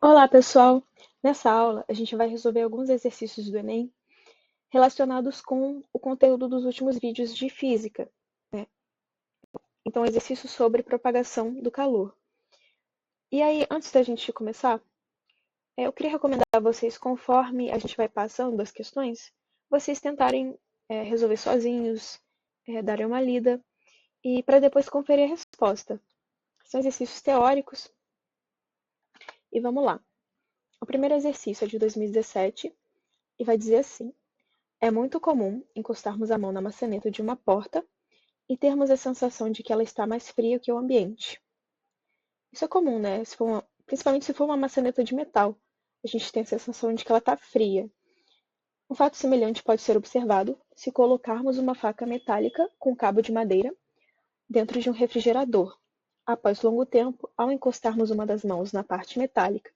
Olá, pessoal! Nessa aula, a gente vai resolver alguns exercícios do Enem relacionados com o conteúdo dos últimos vídeos de física. Então, exercícios sobre propagação do calor. E aí, antes da gente começar, eu queria recomendar a vocês, conforme a gente vai passando as questões, vocês tentarem resolver sozinhos, darem uma lida, e para depois conferir a resposta. São exercícios teóricos, e vamos lá. O primeiro exercício é de 2017 e vai dizer assim: é muito comum encostarmos a mão na maçaneta de uma porta e termos a sensação de que ela está mais fria que o ambiente. Isso é comum, né? Principalmente se for uma maçaneta de metal, a gente tem a sensação de que ela está fria. Um fato semelhante pode ser observado se colocarmos uma faca metálica com cabo de madeira dentro de um refrigerador. Após longo tempo, ao encostarmos uma das mãos na parte metálica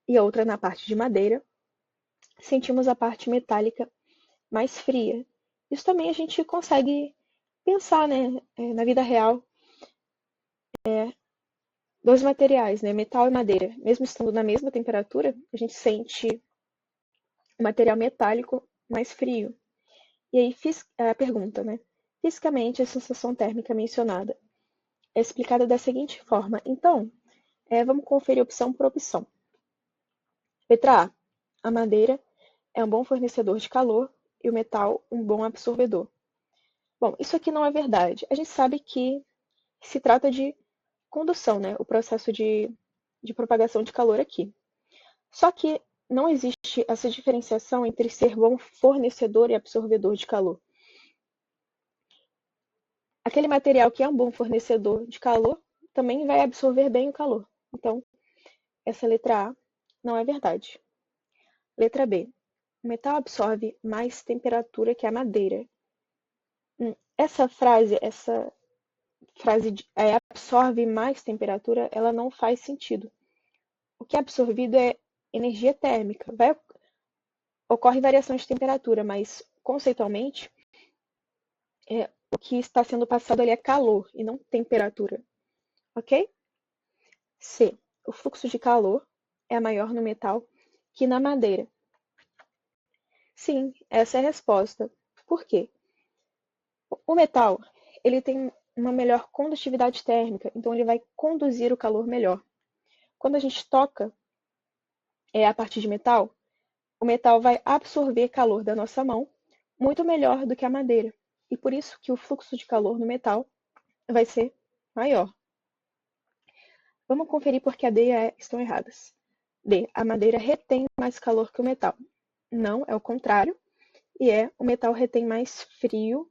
e a outra na parte de madeira, sentimos a parte metálica mais fria. Isso também a gente consegue pensar, né, na vida real. Dois materiais, né, metal e madeira, mesmo estando na mesma temperatura, a gente sente o material metálico mais frio. E aí a pergunta, né? Fisicamente, a sensação térmica mencionada é explicada da seguinte forma. Então, vamos conferir opção por opção. Letra A. A madeira é um bom fornecedor de calor e o metal um bom absorvedor. Bom, isso aqui não é verdade. A gente sabe que se trata de condução, né? O processo de propagação de calor aqui. Só que não existe essa diferenciação entre ser bom fornecedor e absorvedor de calor. Aquele material que é um bom fornecedor de calor também vai absorver bem o calor. Então, essa letra A não é verdade. Letra B. O metal absorve mais temperatura que a madeira. Essa frase de, absorve mais temperatura, ela não faz sentido. O que é absorvido é energia térmica. Ocorre variação de temperatura, mas conceitualmente o que está sendo passado ali é calor e não temperatura, ok? C. O fluxo de calor é maior no metal que na madeira. Sim, essa é a resposta. Por quê? O metal, ele tem uma melhor condutividade térmica, então ele vai conduzir o calor melhor. Quando a gente toca a parte de metal, o metal vai absorver calor da nossa mão muito melhor do que a madeira. E por isso que o fluxo de calor no metal vai ser maior. Vamos conferir porque a D e a E estão erradas. D. A madeira retém mais calor que o metal. Não, é o contrário. E o metal retém mais frio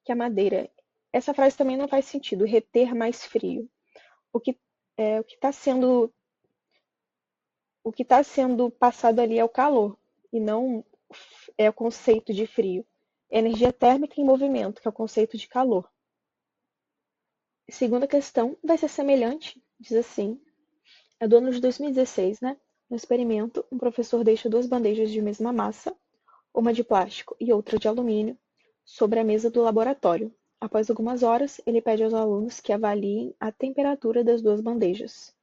que a madeira. Essa frase também não faz sentido, reter mais frio. O que está sendo passado ali é o calor, e não é o conceito de frio. É energia térmica em movimento, que é o conceito de calor. Segunda questão vai ser semelhante, diz assim. É do ano de 2016, né? No experimento, um professor deixa duas bandejas de mesma massa, uma de plástico e outra de alumínio, sobre a mesa do laboratório. Após algumas horas, ele pede aos alunos que avaliem a temperatura das duas bandejas,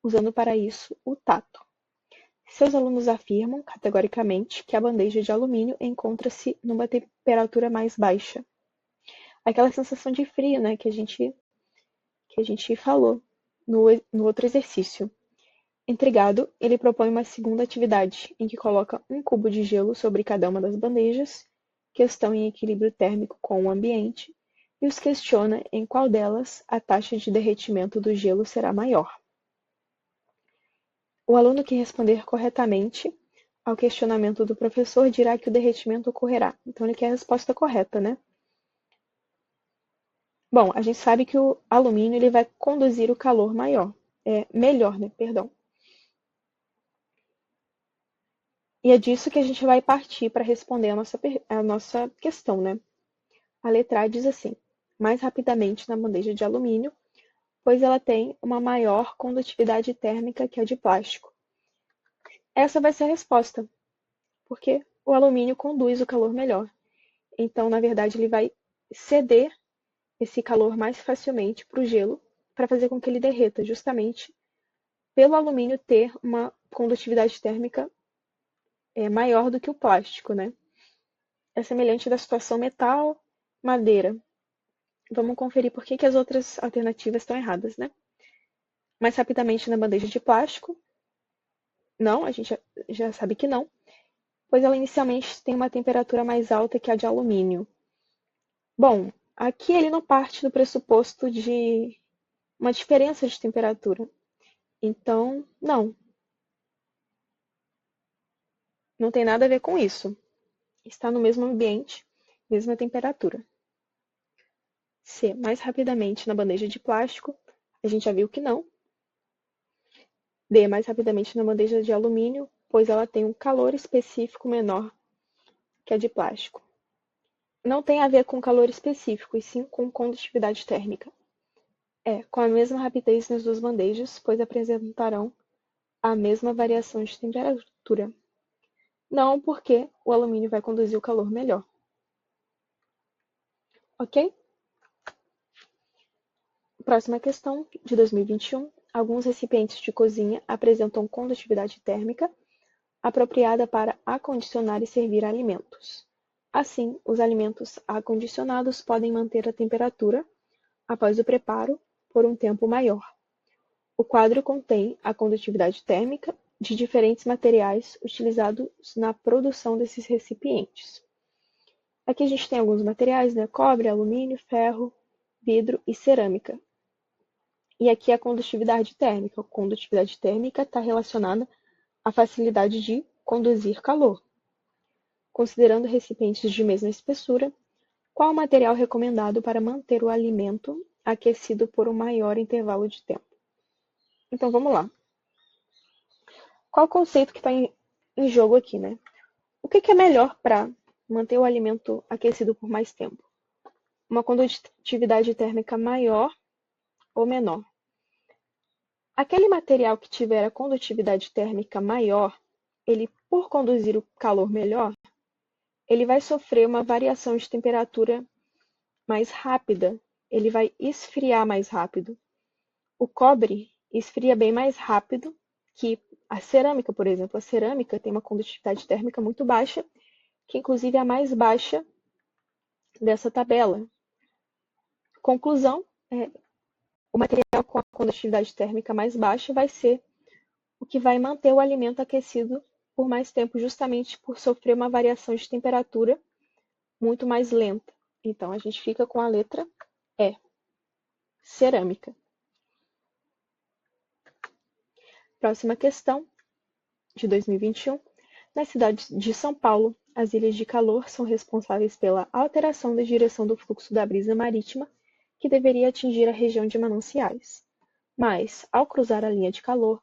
usando para isso o tato. Seus alunos afirmam, categoricamente, que a bandeja de alumínio encontra-se numa temperatura mais baixa. Aquela sensação de frio, né, que a gente falou no outro exercício. Intrigado, ele propõe uma segunda atividade, em que coloca um cubo de gelo sobre cada uma das bandejas, que estão em equilíbrio térmico com o ambiente, e os questiona em qual delas a taxa de derretimento do gelo será maior. O aluno que responder corretamente ao questionamento do professor dirá que o derretimento ocorrerá. Então ele quer a resposta correta, né? Bom, a gente sabe que o alumínio ele vai conduzir o calor melhor, né? Perdão. E é disso que a gente vai partir para responder a nossa questão, né? A letra A diz assim: mais rapidamente na bandeja de alumínio, pois ela tem uma maior condutividade térmica que a de plástico. Essa vai ser a resposta, porque o alumínio conduz o calor melhor. Então, na verdade, ele vai ceder esse calor mais facilmente para o gelo, para fazer com que ele derreta, justamente pelo alumínio ter uma condutividade térmica maior do que o plástico, né? É semelhante da situação metal, madeira. Vamos conferir por que as outras alternativas estão erradas, né? Mais rapidamente na bandeja de plástico. Não, a gente já sabe que não, pois ela inicialmente tem uma temperatura mais alta que a de alumínio. Bom, aqui ele não parte do pressuposto de uma diferença de temperatura. Então, não tem nada a ver com isso. Está no mesmo ambiente, mesma temperatura. C, mais rapidamente na bandeja de plástico, a gente já viu que não. D, mais rapidamente na bandeja de alumínio, pois ela tem um calor específico menor que a de plástico. Não tem a ver com calor específico, e sim com condutividade térmica. Com a mesma rapidez nas duas bandejas, pois apresentarão a mesma variação de temperatura. Não, porque o alumínio vai conduzir o calor melhor. Ok? Próxima questão, de 2021. Alguns recipientes de cozinha apresentam condutividade térmica apropriada para acondicionar e servir alimentos. Assim, os alimentos acondicionados podem manter a temperatura, após o preparo, por um tempo maior. O quadro contém a condutividade térmica de diferentes materiais utilizados na produção desses recipientes. Aqui a gente tem alguns materiais, né? Cobre, alumínio, ferro, vidro e cerâmica. E aqui a condutividade térmica. A condutividade térmica está relacionada à facilidade de conduzir calor. Considerando recipientes de mesma espessura, qual o material recomendado para manter o alimento aquecido por um maior intervalo de tempo? Então vamos lá. Qual o conceito que está em jogo aqui, né? O que é melhor para manter o alimento aquecido por mais tempo? Uma condutividade térmica maior ou menor? Aquele material que tiver a condutividade térmica maior, ele, por conduzir o calor melhor, ele vai sofrer uma variação de temperatura mais rápida, ele vai esfriar mais rápido. O cobre esfria bem mais rápido que a cerâmica, por exemplo. A cerâmica tem uma condutividade térmica muito baixa, que inclusive é a mais baixa dessa tabela. Conclusão, o material com a condutividade térmica mais baixa vai ser o que vai manter o alimento aquecido por mais tempo, justamente por sofrer uma variação de temperatura muito mais lenta. Então, a gente fica com a letra E, cerâmica. Próxima questão, de 2021. Na cidade de São Paulo, as ilhas de calor são responsáveis pela alteração da direção do fluxo da brisa marítima, que deveria atingir a região de Mananciais. Mas, ao cruzar a ilha de calor,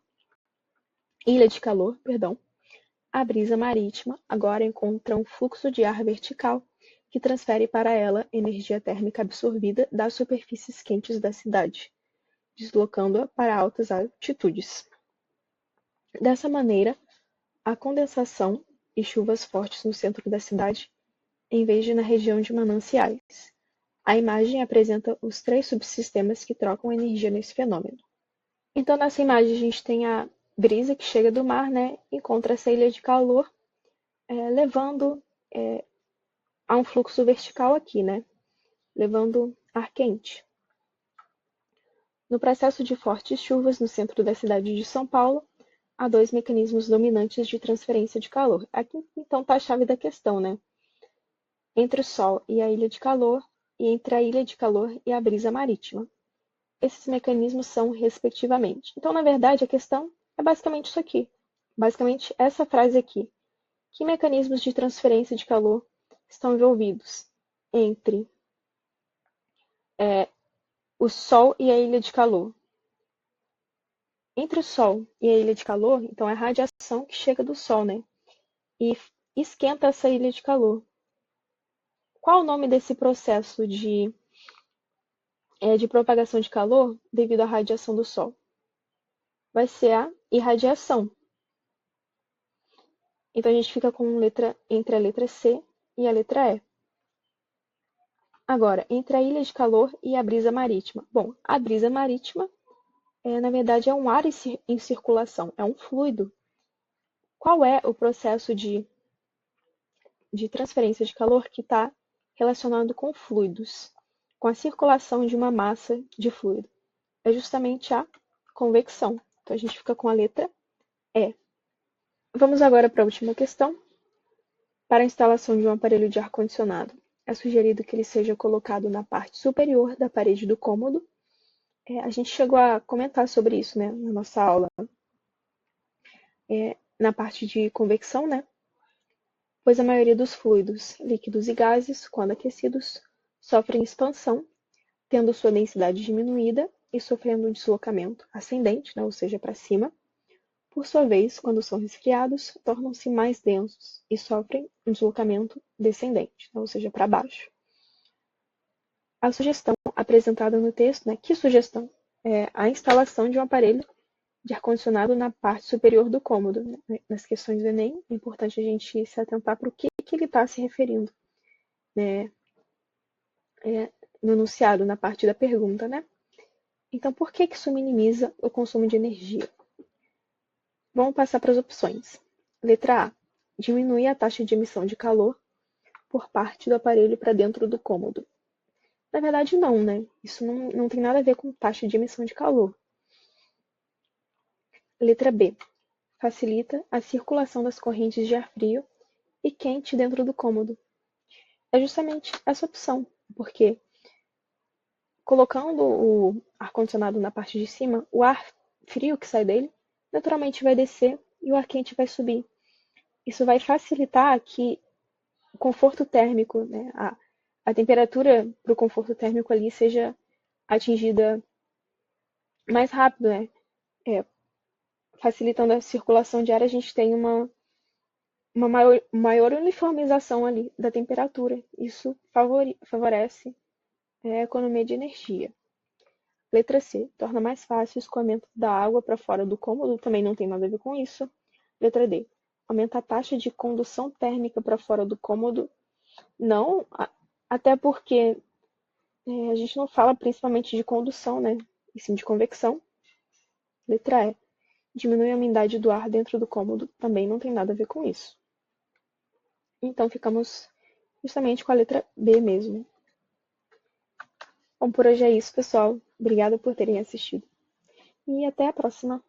a brisa marítima agora encontra um fluxo de ar vertical que transfere para ela energia térmica absorvida das superfícies quentes da cidade, deslocando-a para altas altitudes. Dessa maneira, há condensação e chuvas fortes no centro da cidade, em vez de na região de Mananciais. A imagem apresenta os 3 subsistemas que trocam energia nesse fenômeno. Então, nessa imagem, a gente tem a brisa que chega do mar, né? Encontra essa ilha de calor, levando a um fluxo vertical aqui, né? Levando ar quente. No processo de fortes chuvas no centro da cidade de São Paulo, há 2 mecanismos dominantes de transferência de calor. Aqui, então, está a chave da questão, né? Entre o Sol e a ilha de calor, e entre a ilha de calor e a brisa marítima. Esses mecanismos são, respectivamente. Então, na verdade, a questão é basicamente isso aqui. Basicamente, essa frase aqui. Que mecanismos de transferência de calor estão envolvidos entre o Sol e a ilha de calor? Entre o Sol e a ilha de calor, então, é a radiação que chega do Sol, né? E esquenta essa ilha de calor. Qual o nome desse processo de propagação de calor devido à radiação do Sol? Vai ser a irradiação. Então, a gente fica com entre a letra C e a letra E. Agora, entre a ilha de calor e a brisa marítima. Bom, a brisa marítima na verdade, é um ar em circulação, é um fluido. Qual é o processo de transferência de calor que está relacionado com fluidos, com a circulação de uma massa de fluido? É justamente a convecção. Então, a gente fica com a letra E. Vamos agora para a última questão. Para a instalação de um aparelho de ar-condicionado, é sugerido que ele seja colocado na parte superior da parede do cômodo. A gente chegou a comentar sobre isso, né, na nossa aula, na parte de convecção, né? Pois a maioria dos fluidos, líquidos e gases, quando aquecidos, sofrem expansão, tendo sua densidade diminuída e sofrendo um deslocamento ascendente, né, ou seja, para cima. Por sua vez, quando são resfriados, tornam-se mais densos e sofrem um deslocamento descendente, né, ou seja, para baixo. A sugestão apresentada no texto, né, que sugestão? É a instalação de um aparelho de ar-condicionado na parte superior do cômodo. Né? Nas questões do Enem, é importante a gente se atentar para o que ele está se referindo, né? No enunciado, na parte da pergunta, né? Então, por que isso minimiza o consumo de energia? Vamos passar para as opções. Letra A. Diminui a taxa de emissão de calor por parte do aparelho para dentro do cômodo. Na verdade, não, né? Isso não tem nada a ver com taxa de emissão de calor. Letra B. Facilita a circulação das correntes de ar frio e quente dentro do cômodo. É justamente essa opção, porque colocando o ar-condicionado na parte de cima, o ar frio que sai dele naturalmente vai descer e o ar quente vai subir. Isso vai facilitar que o conforto térmico, né, a temperatura para o conforto térmico ali seja atingida mais rápido, né? Facilitando a circulação de ar, a gente tem uma maior uniformização ali da temperatura. Isso favorece a economia de energia. Letra C. Torna mais fácil o escoamento da água para fora do cômodo. Também não tem nada a ver com isso. Letra D. Aumenta a taxa de condução térmica para fora do cômodo. Não, até porque a gente não fala principalmente de condução, né? E sim de convecção. Letra E. Diminui a umidade do ar dentro do cômodo. Também não tem nada a ver com isso. Então ficamos justamente com a letra B mesmo. Bom, por hoje é isso, pessoal. Obrigada por terem assistido. E até a próxima.